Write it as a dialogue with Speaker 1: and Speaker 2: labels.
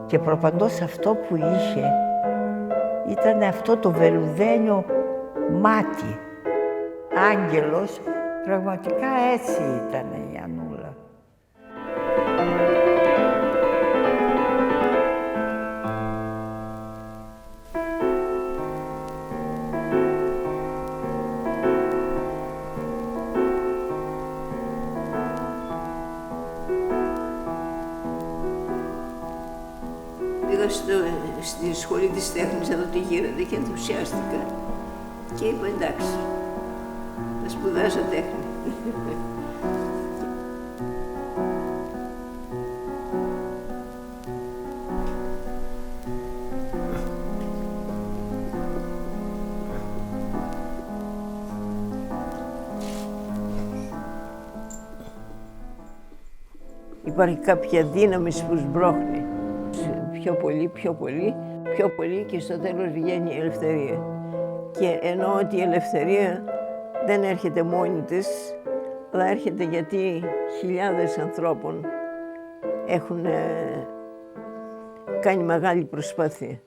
Speaker 1: Και προπαντός αυτό που είχε ήταν αυτό το βελουδένιο μάτι. Άγγελος, πραγματικά έτσι ήταν η Ανούλα.
Speaker 2: Πήγα στη σχολή της τέχνης να δω τι γίνεται και ενθουσιάστηκα και είπα εντάξει, θα σπουδάσω τέχνη.
Speaker 1: Υπάρχει κάποια δύναμη που σμπρώχνει. Πιο πολύ, πιο πολύ, πιο πολύ και στο τέλος βγαίνει η ελευθερία. Και εννοώ ότι η ελευθερία δεν έρχεται μόνη της, αλλά έρχεται γιατί χιλιάδες ανθρώπων έχουν κάνει μεγάλη προσπάθεια.